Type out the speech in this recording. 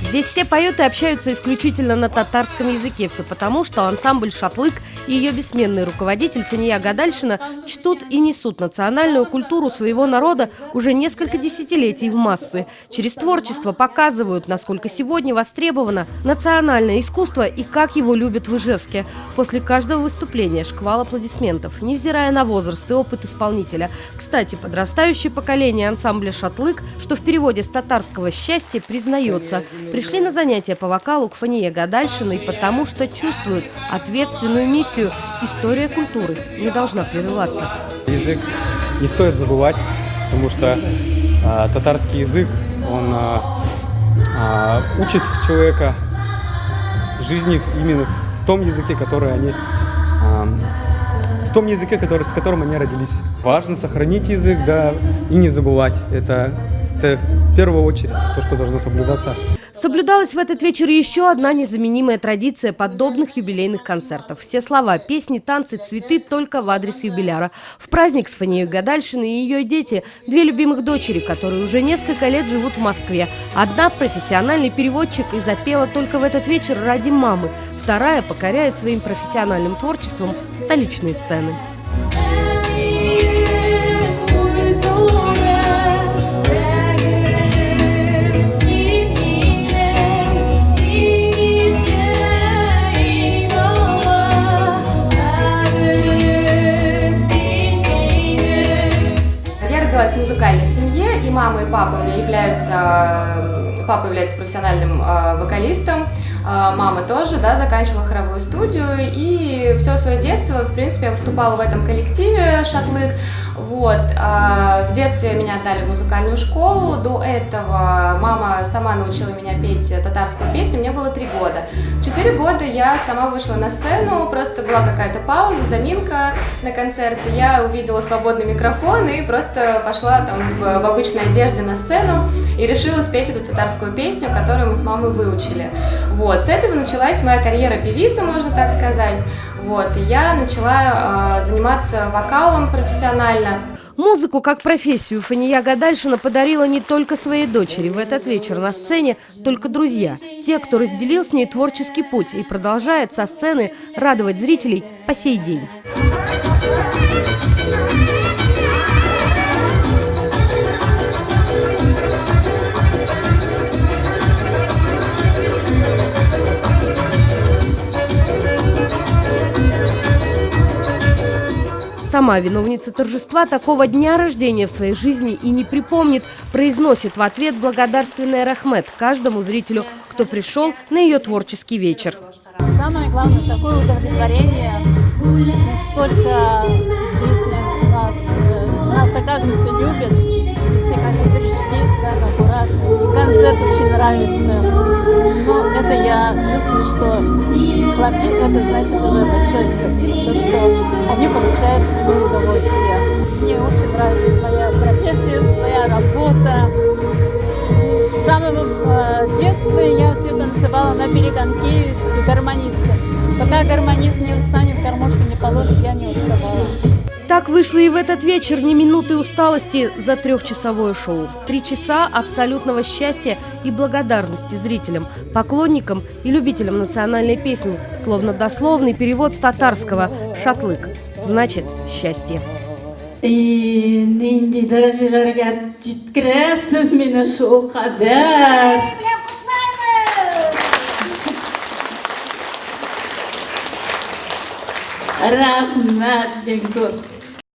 Здесь все поют и общаются исключительно на татарском языке. Все потому, что ансамбль «Шатлык» и ее бессменный руководитель Фания Гадальшина чтут и несут национальную культуру своего народа уже несколько десятилетий в массы. Через творчество показывают, насколько сегодня востребовано национальное искусство и как его любят в Ижевске. После каждого выступления шквал аплодисментов, невзирая на возраст и опыт исполнителя. Кстати, подрастающее поколение ансамбля «Шатлык», что в переводе с татарского «счастье», признается – пришли на занятия по вокалу к Фании Гадальшиной, потому что чувствуют ответственную миссию. История культуры не должна прерываться. Язык не стоит забывать, потому что татарский язык, он учит человека жизни именно в том языке, который они, с которым они родились. Важно сохранить язык, да, и не забывать. Это в первую очередь то, что должно соблюдаться. Соблюдалась в этот вечер еще одна незаменимая традиция подобных юбилейных концертов. Все слова, песни, танцы, цветы только в адрес юбиляра. В праздник с Фанией Гадальшиной и ее дети – две любимых дочери, которые уже несколько лет живут в Москве. Одна – профессиональный переводчик и запела только в этот вечер ради мамы. Вторая покоряет своим профессиональным творчеством столичные сцены. В музыкальной семье, и мама, и папа у меня являются, папа является профессиональным вокалистом, мама тоже, да, заканчивала хоровую студию, и все свое детство, в принципе, я выступала в этом коллективе «Шатлык». Вот. В детстве меня отдали в музыкальную школу. До этого мама сама научила меня петь татарскую песню. Мне было 3 года. 4 года я сама вышла на сцену, просто была какая-то пауза, заминка на концерте. Я увидела свободный микрофон и просто пошла там в обычной одежде на сцену и решила спеть эту татарскую песню, которую мы с мамой выучили. Вот. С этого началась моя карьера певицы, можно так сказать. Вот, и я начала заниматься вокалом профессионально. Музыку как профессию Фания Гадальшина подарила не только своей дочери. В этот вечер на сцене только друзья. Те, кто разделил с ней творческий путь и продолжает со сцены радовать зрителей по сей день. Сама виновница торжества такого дня рождения в своей жизни и не припомнит, произносит в ответ благодарственный рахмет каждому зрителю, кто пришел на ее творческий вечер. Самое главное, такое удовлетворение. Настолько зрители нас оказывается, любят. И все как-то пришли, так аккуратно. И концерт очень нравится. Но это я чувствую, что хлопки, это значит уже большое спасибо, то, что они получают такое удовольствие. Мне очень нравится своя профессия, своя работа. И с самого детства я все танцевала на перегонки с гармонистом. Пока гармонист не встанет, гармошку не положит, я не уставала. Так вышло и в этот вечер, ни минуты усталости за 3-часовое шоу. 3 часа абсолютного счастья и благодарности зрителям, поклонникам и любителям национальной песни, словно дословный перевод с татарского «Шатлык» значит «счастье». Нинди дәрәҗәләргә җиткерәсез мине шул кадәр. Рәхмәт бик зур.